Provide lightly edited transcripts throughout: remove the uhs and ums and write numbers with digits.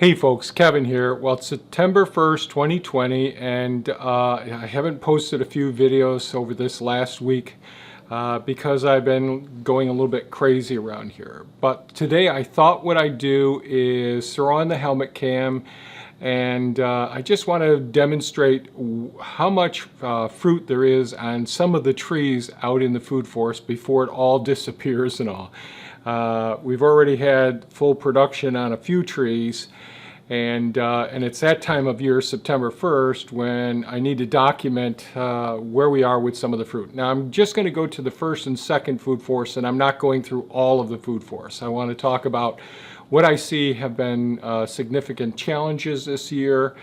Hey folks, Kevin here. Well, it's September 1st, 2020, and I haven't posted a few videos over this last week because I've been going a little bit crazy around here. But today I thought what I'd do is throw on the helmet cam, and I just want to demonstrate how much fruit there is on some of the trees out in the food forest before it all disappears and all. We've already had full production on a few trees, and it's that time of year, September 1st, when I need to document where we are with some of the fruit. Now I'm just going to go to the first and second food forest, and I'm not going through all of the food forests. I want to talk about what I see have been significant challenges this year,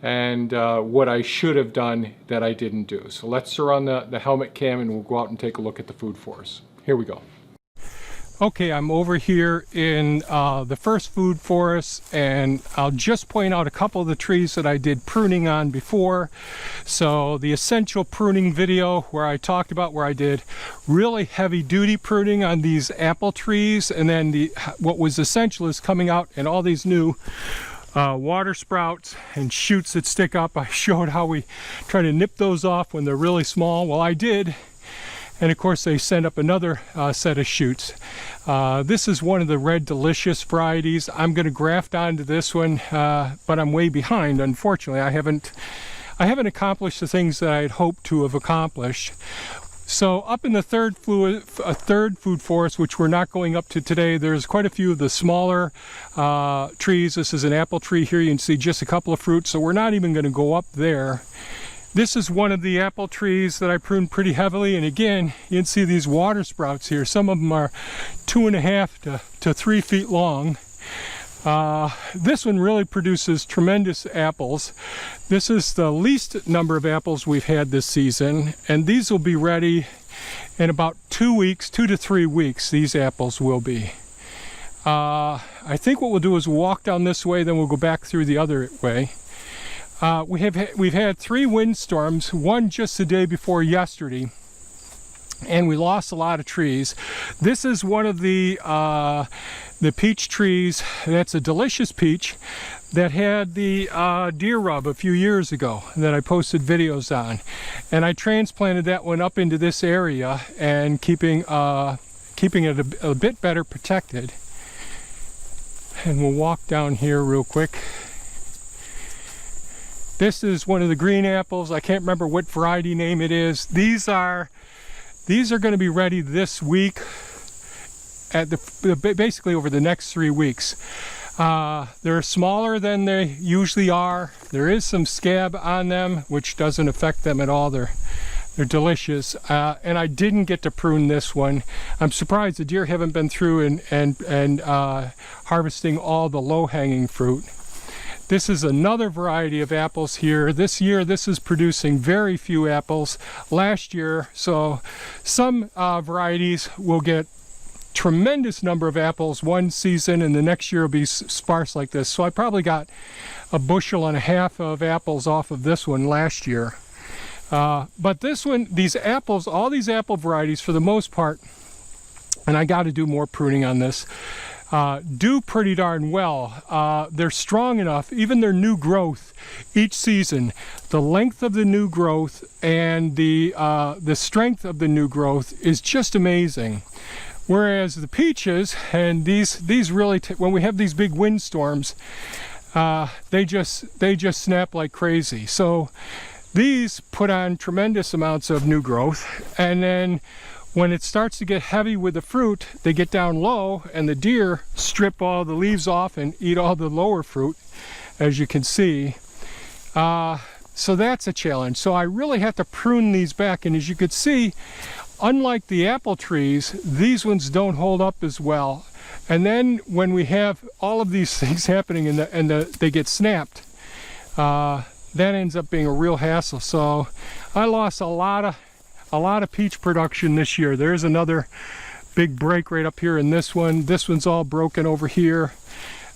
and what I should have done that I didn't do. So let's throw on the helmet cam and we'll go out and take a look at the food forest. Here we go. Okay, I'm over here in the first food forest, and I'll just point out a couple of the trees that I did pruning on before. So the essential pruning video where I talked about where I did really heavy duty pruning on these apple trees, and then what was essential is coming out and all these new water sprouts and shoots that stick up. I showed how we try to nip those off when they're really small. Well, I did. And of course they send up another set of shoots. This is one of the Red Delicious varieties. I'm going to graft onto this one, but I'm way behind, unfortunately. I haven't accomplished the things that I had hoped to have accomplished. So up in the third food forest, which we're not going up to today, there's quite a few of the smaller trees. This is an apple tree here. You can see just a couple of fruits, so we're not even going to go up there. This is one of the apple trees that I pruned pretty heavily, and again, you can see these water sprouts here. Some of them are 2.5 to 3 feet long. This one really produces tremendous apples. This is the least number of apples we've had this season, and these will be ready in about 2 weeks, 2 to 3 weeks, these apples will be. I think what we'll do is walk down this way, then we'll go back through the other way. We've had 3 windstorms, one just the day before yesterday, and we lost a lot of trees. This is one of the peach trees. That's a delicious peach that had the deer rub a few years ago that I posted videos on, and I transplanted that one up into this area and keeping it a bit better protected. And we'll walk down here real quick. This is one of the green apples. I can't remember what variety name it is. These are going to be ready this week, basically over the next 3 weeks. They're smaller than they usually are. There is some scab on them, which doesn't affect them at all. They're delicious. And I didn't get to prune this one. I'm surprised the deer haven't been through and harvesting all the low-hanging fruit. This is another variety of apples here. This year, this is producing very few apples. Last year, so some varieties will get tremendous number of apples one season, and the next year will be sparse like this. So I probably got 1.5 bushels of apples off of this one last year. But this one, these apples, all these apple varieties for the most part, and I got to do more pruning on this, do pretty darn well. They're strong enough, even their new growth each season, the length of the new growth and the strength of the new growth is just amazing. Whereas the peaches and these really, when we have these big windstorms, they just snap like crazy. So these put on tremendous amounts of new growth, and then when it starts to get heavy with the fruit, they get down low, and the deer strip all the leaves off and eat all the lower fruit, as you can see. So that's a challenge. So I really have to prune these back, and as you can see, unlike the apple trees, these ones don't hold up as well. And then when we have all of these things happening and they get snapped, that ends up being a real hassle. So I lost a lot of peach production this year. There's another big break right up here in this one. This one's all broken over here.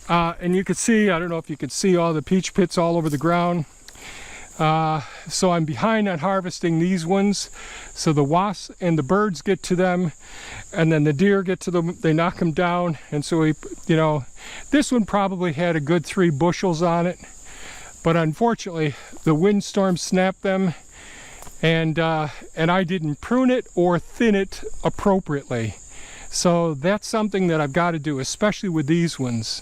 And you can see, I don't know if you can see all the peach pits all over the ground. So I'm behind on harvesting these ones. So the wasps and the birds get to them, and then the deer get to them, they knock them down. And so we, you know, this one probably had a good 3 bushels on it, but unfortunately the windstorm snapped them, and I didn't prune it or thin it appropriately. So that's something that I've got to do, especially with these ones.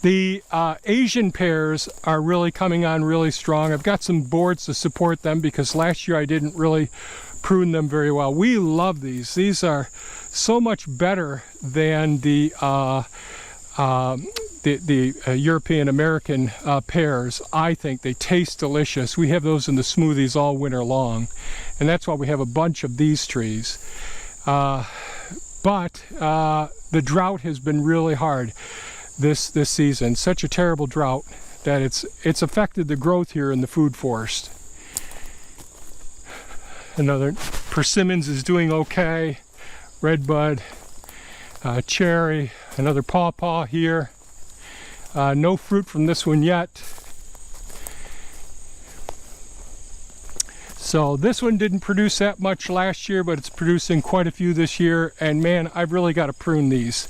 The Asian pears are really coming on really strong. I've got some boards to support them because last year I didn't really prune them very well. We love these. These are so much better than the European American pears. I think they taste delicious. We have those in the smoothies all winter long, and that's why we have a bunch of these trees. But the drought has been really hard this season. Such a terrible drought that it's affected the growth here in the food forest. Another persimmons is doing okay. Redbud, cherry, another pawpaw here. No fruit from this one yet. So this one didn't produce that much last year, but it's producing quite a few this year. And man, I've really got to prune these.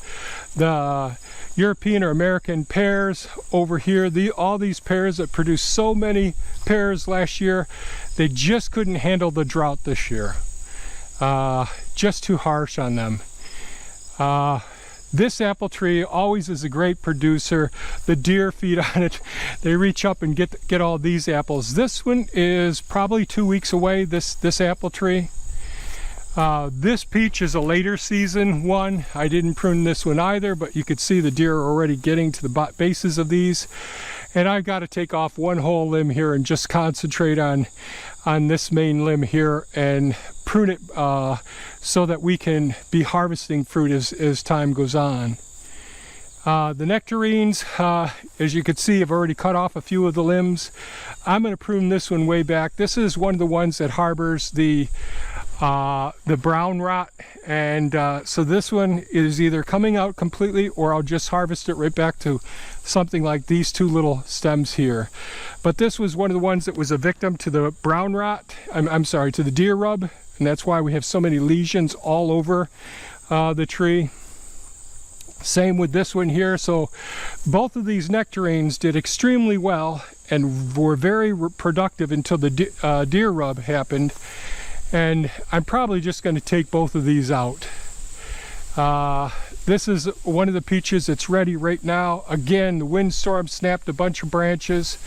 The European or American pears over here, all these pears that produced so many pears last year, they just couldn't handle the drought this year. Just too harsh on them. This apple tree always is a great producer. The deer feed on it. They reach up and get all these apples. This one is probably 2 weeks away, this apple tree. This peach is a later season one. I didn't prune this one either, but you could see the deer are already getting to the bases of these. And I've got to take off one whole limb here and just concentrate on this main limb here and prune it so that we can be harvesting fruit as time goes on. The nectarines, as you can see, I've already cut off a few of the limbs. I'm going to prune this one way back. This is one of the ones that harbors the brown rot, and so this one is either coming out completely or I'll just harvest it right back to something like these 2 little stems here. But this was one of the ones that was a victim to the brown rot, I'm sorry, to the deer rub, and that's why we have so many lesions all over the tree. Same with this one here. So both of these nectarines did extremely well and were very productive until the deer rub happened. And I'm probably just going to take both of these out. This is one of the peaches that's ready right now. Again, the windstorm snapped a bunch of branches.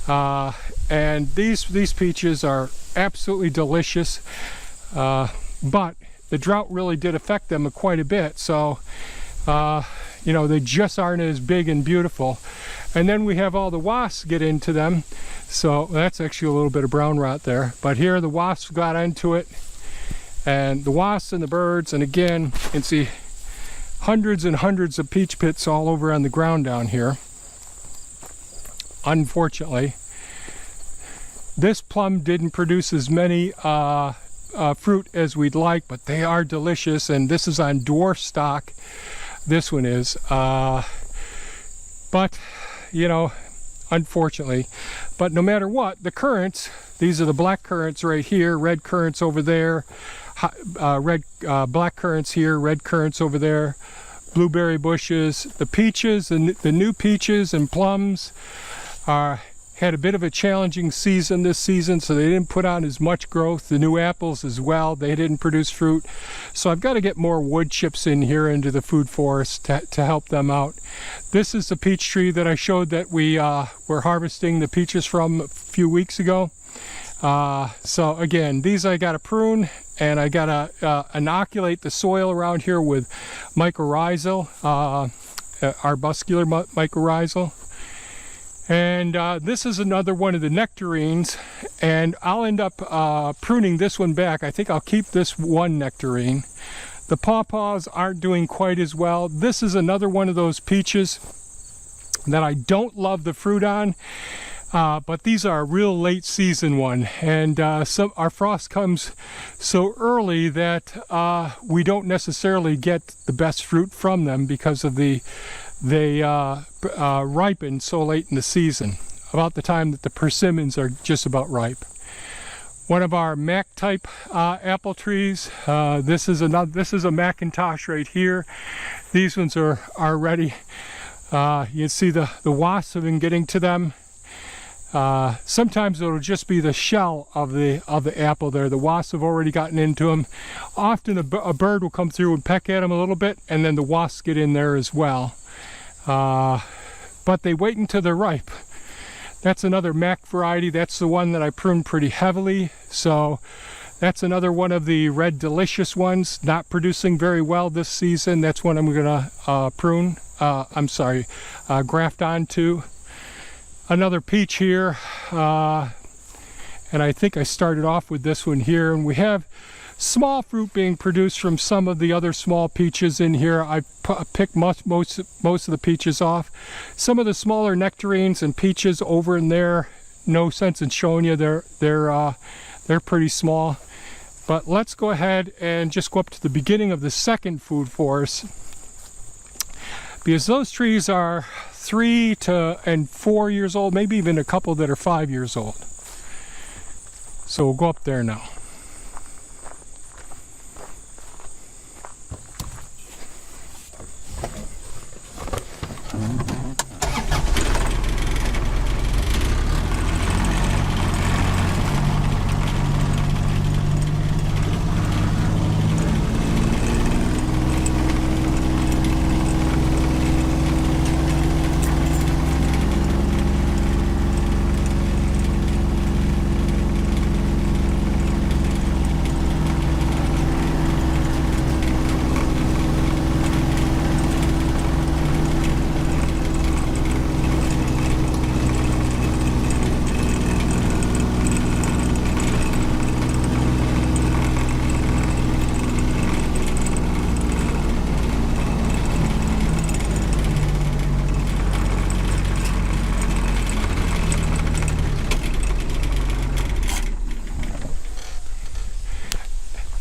And these peaches are absolutely delicious. But the drought really did affect them quite a bit. So, you know, they just aren't as big and beautiful. And then we have all the wasps get into them. So that's actually a little bit of brown rot there. But here the wasps got into it. And the wasps and the birds, and again, you can see hundreds and hundreds of peach pits all over on the ground down here. Unfortunately, this plum didn't produce as many fruit as we'd like, but they are delicious. And this is on dwarf stock. This one is. But, you know, unfortunately. But no matter what, the currants, these are the black currants right here, red currants over there, black currants here, red currants over there, blueberry bushes, the peaches, the new peaches and plums had a bit of a challenging season this season, so they didn't put on as much growth. The new apples as well, they didn't produce fruit. So I've got to get more wood chips in here into the food forest to help them out. This is the peach tree that I showed that we were harvesting the peaches from a few weeks ago. So again, these I got to prune, and I got to inoculate the soil around here with mycorrhizal, arbuscular mycorrhizal. And this is another one of the nectarines, and I'll end up pruning this one back. I think I'll keep this one nectarine. The pawpaws aren't doing quite as well. This is another one of those peaches that I don't love the fruit on, but these are a real late season one. And our frost comes so early that we don't necessarily get the best fruit from them because of they ripen so late in the season. about the time that the persimmons are just about ripe. One of our Mac type apple trees. This is a Macintosh right here. These ones are ready. You can see the wasps have been getting to them. Sometimes it'll just be the shell of the apple there. The wasps have already gotten into them. Often a bird will come through and peck at them a little bit, and then the wasps get in there as well. But they wait until they're ripe. That's another Mac variety. That's the one that I pruned pretty heavily. So that's another one of the red delicious ones, not producing very well this season. That's one I'm gonna graft onto. Another peach here, and I think I started off with this one here, and we have small fruit being produced from some of the other small peaches in here. I picked most of the peaches off. Some of the smaller nectarines and peaches over in there, no sense in showing you, they're pretty small. But let's go ahead and just go up to the beginning of the second food forest, because those trees are 3 and 4 years old, maybe even a couple that are 5 years old. So we'll go up there now.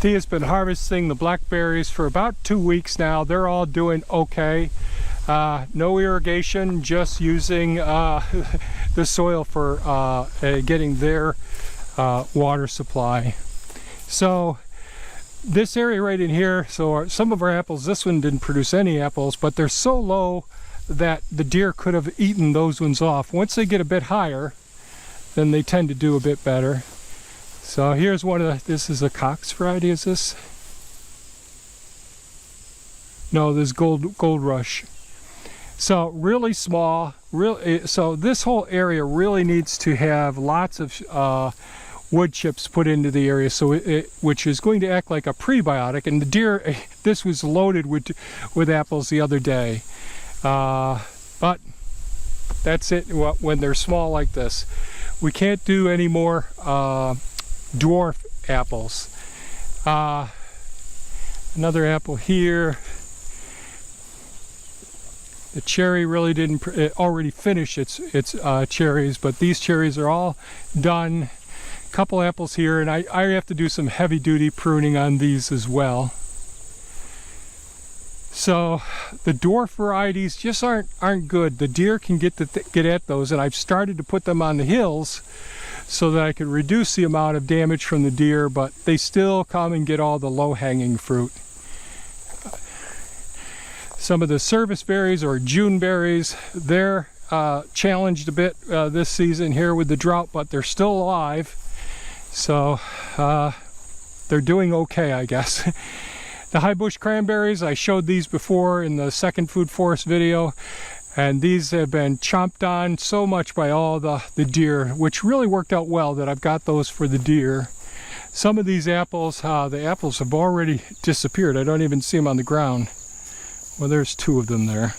T has been harvesting the blackberries for about 2 weeks now. They're all doing okay. No irrigation, just using the soil for getting their water supply. So this area right in here, so some of our apples, this one didn't produce any apples, but they're so low that the deer could have eaten those ones off. Once they get a bit higher, then they tend to do a bit better. So here's one of the, this is a Cox variety, is this? No, this Gold Rush. So really small, so this whole area really needs to have lots of wood chips put into the area, so which is going to act like a prebiotic. And the deer, this was loaded with apples the other day. But that's it when they're small like this. We can't do any more dwarf apples. Another apple here. The cherry really didn't, it already finished its cherries, but these cherries are all done. A couple apples here, and I have to do some heavy duty pruning on these as well. So the dwarf varieties just aren't good. The deer can get at those, and I've started to put them on the hills so that I could reduce the amount of damage from the deer, but they still come and get all the low-hanging fruit. Some of the service berries or June berries, they're challenged a bit this season here with the drought, but they're still alive. So they're doing okay, I guess. The high bush cranberries, I showed these before in the second food forest video, and these have been chomped on so much by all the deer, which really worked out well that I've got those for the deer. Some of these apples, the apples have already disappeared. I don't even see them on the ground. Well, there's two of them there.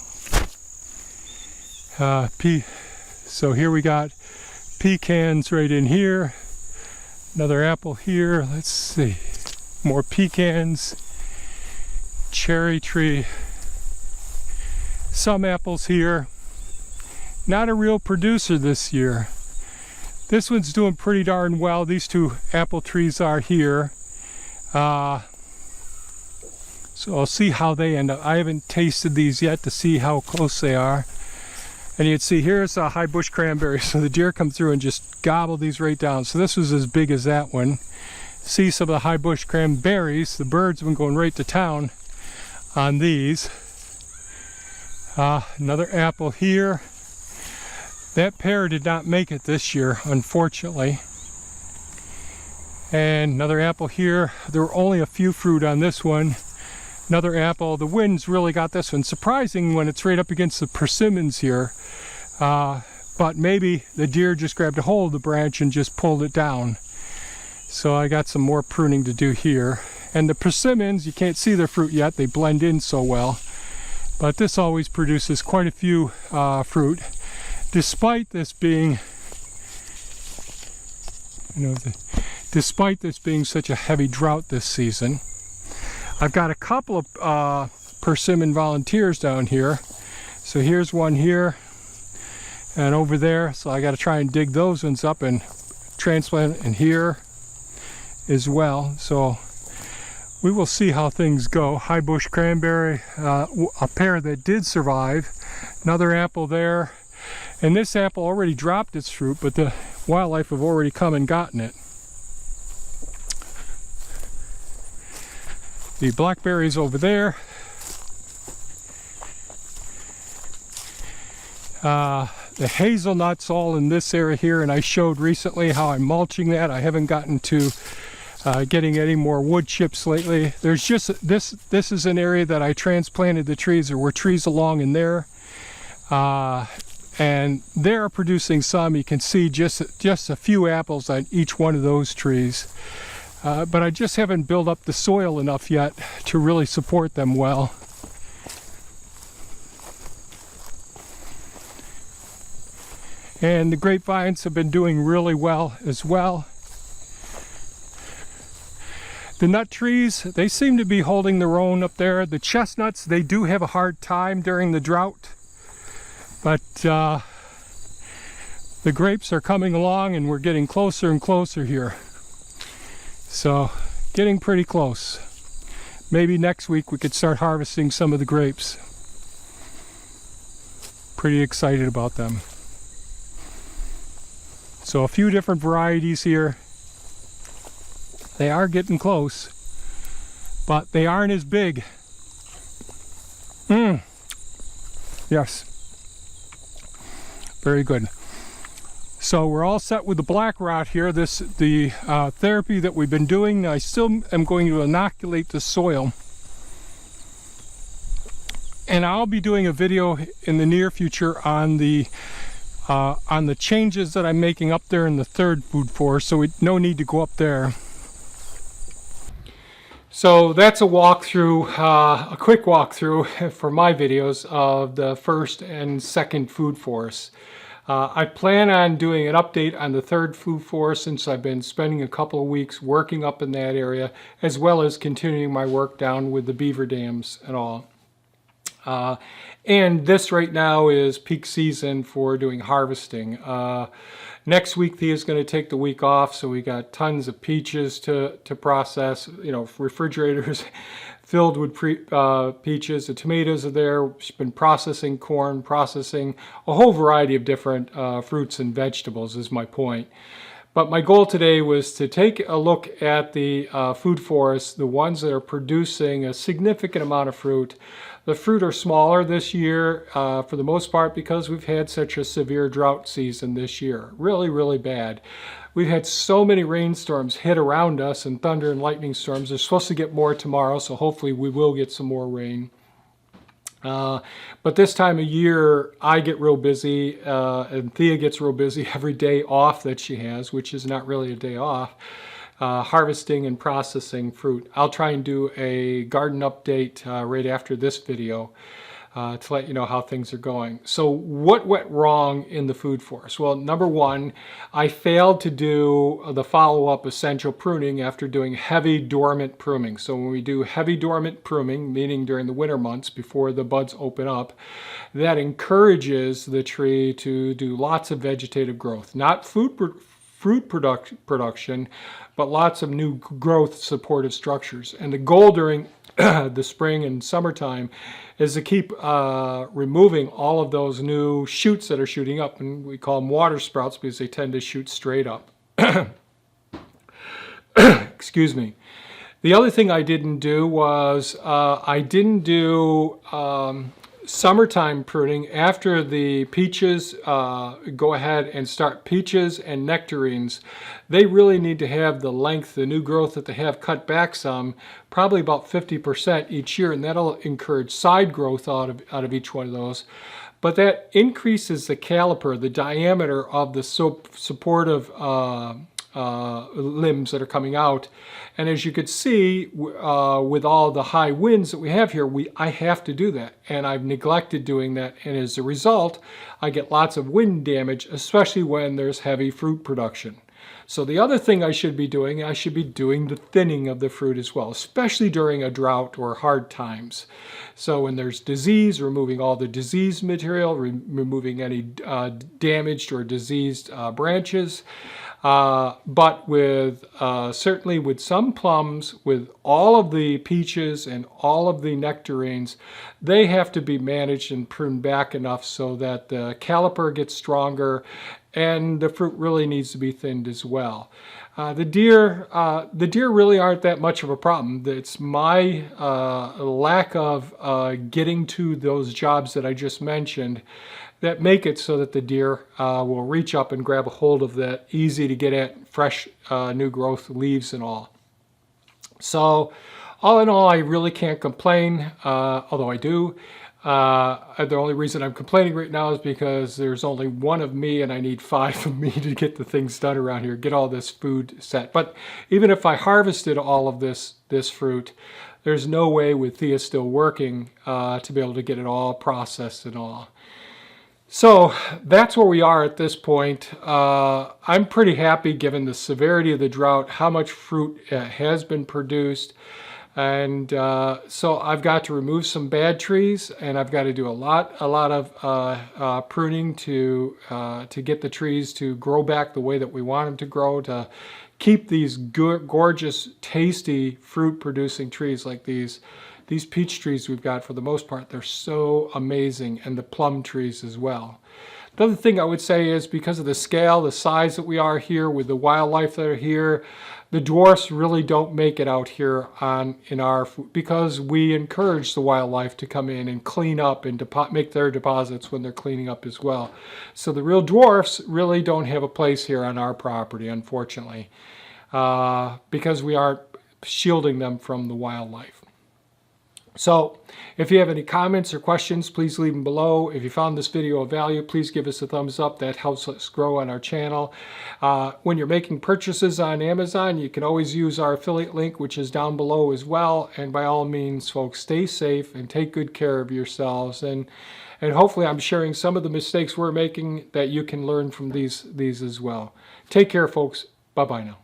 So here we got pecans right in here. Another apple here. Let's see. More pecans. Cherry tree. Some apples here. Not a real producer this year. This one's doing pretty darn well. These two apple trees are here. So I'll see how they end up. I haven't tasted these yet to see how close they are. And you'd see here's a high bush cranberry, so the deer come through and just gobble these right down. So this was as big as that one. See some of the high bush cranberries. The birds have been going right to town on these. Another apple here. That pear did not make it this year, unfortunately. And another apple here. There were only a few fruit on this one. Another apple. The winds really got this one. Surprising when it's right up against the persimmons here. But maybe the deer just grabbed a hold of the branch and just pulled it down. So I got some more pruning to do here. And the persimmons, you can't see their fruit yet. They blend in so well. But this always produces quite a few fruit. Despite this being, despite this being such a heavy drought this season. I've got a couple of persimmon volunteers down here. So here's one here and over there. So I got to try and dig those ones up and transplant in here as well. So we will see how things go. High bush cranberry, a pear that did survive. Another apple there. And this apple already dropped its fruit, but the wildlife have already come and gotten it. The blackberries over there. The hazelnuts all in this area here, and I showed recently how I'm mulching that. I haven't gotten to getting any more wood chips lately. There's just this is an area that I transplanted the trees. There were trees along in there. And they're producing some. You can see just a few apples on each one of those trees. But I just haven't built up the soil enough yet to really support them well. And the grapevines have been doing really well as well. The nut trees, they seem to be holding their own up there. The chestnuts, they do have a hard time during the drought. But the grapes are coming along and we're getting closer and closer here. So getting pretty close. Maybe next week we could start harvesting some of the grapes. Pretty excited about them. So a few different varieties here. They are getting close, but they aren't as big. Yes. Very good. So we're all set with the black rot here. The therapy that we've been doing, I still am going to inoculate the soil. And I'll be doing a video in the near future on the changes that I'm making up there in the third food forest, so no need to go up there. So that's a walkthrough, a quick walkthrough for my videos of the first and second food forests. I plan on doing an update on the third food forest since I've been spending a couple of weeks working up in that area, as well as continuing my work down with the beaver dams and all. And this right now is peak season for doing harvesting. Next week Thea is going to take the week off, so we got tons of peaches to process, refrigerators filled with peaches. The tomatoes are there. She's been processing corn, processing a whole variety of different fruits and vegetables is my point. But my goal today was to take a look at the food forests, the ones that are producing a significant amount of fruit. The fruit are smaller this year for the most part because we've had such a severe drought season this year. Really, really bad. We've had so many rainstorms hit around us and thunder and lightning storms. They're supposed to get more tomorrow, so hopefully we will get some more rain. But this time of year, I get real busy, and Thea gets real busy every day off that she has, which is not really a day off, harvesting and processing fruit. I'll try and do a garden update right after this video to let you know how things are going. So what went wrong in the food forest? Well, number one, I failed to do the follow-up essential pruning after doing heavy dormant pruning. So when we do heavy dormant pruning, meaning during the winter months before the buds open up, that encourages the tree to do lots of vegetative growth. Not fruit production, but lots of new growth supportive structures. And the goal during the spring and summertime is to keep removing all of those new shoots that are shooting up, and we call them water sprouts because they tend to shoot straight up. Excuse me. The other thing I didn't do was I didn't do summertime pruning. After the peaches go ahead and start, peaches and nectarines, they really need to have the length, the new growth that they have, cut back some, probably about 50% each year, and that'll encourage side growth out of each one of those. But that increases the caliper, the diameter of the supportive limbs that are coming out. And as you could see, with all the high winds that we have here, I have to do that, and I've neglected doing that, and as a result I get lots of wind damage, especially when there's heavy fruit production. So the other thing I should be doing the thinning of the fruit as well, especially during a drought or hard times. So when there's disease, removing all the diseased material, removing any damaged or diseased branches. But with certainly with some plums, with all of the peaches and all of the nectarines, they have to be managed and pruned back enough so that the caliper gets stronger and the fruit really needs to be thinned as well. The deer really aren't that much of a problem. It's my lack of getting to those jobs that I just mentioned that make it so that the deer will reach up and grab a hold of that easy to get at fresh new growth leaves and all. So all in all, I really can't complain, although I do. The only reason I'm complaining right now is because there's only one of me and I need 5 of me to get the things done around here, get all this food set. But even if I harvested all of this fruit, there's no way with Thea still working to be able to get it all processed and all. So that's where we are at this point. I'm pretty happy given the severity of the drought, how much fruit has been produced. And so I've got to remove some bad trees, and I've got to do a lot of pruning to get the trees to grow back the way that we want them to grow, to keep these gorgeous, tasty fruit-producing trees like these peach trees we've got. For the most part, they're so amazing, and the plum trees as well. The other thing I would say is because of the scale, the size that we are here with the wildlife that are here, the dwarfs really don't make it out here because we encourage the wildlife to come in and clean up and make their deposits when they're cleaning up as well. So the real dwarfs really don't have a place here on our property, unfortunately, because we aren't shielding them from the wildlife. So if you have any comments or questions, please leave them below. If you found this video of value, please give us a thumbs up. That helps us grow on our channel. When you're making purchases on Amazon, you can always use our affiliate link, which is down below as well. And by all means, folks, stay safe and take good care of yourselves. And hopefully I'm sharing some of the mistakes we're making that you can learn from these as well. Take care, folks. Bye-bye now.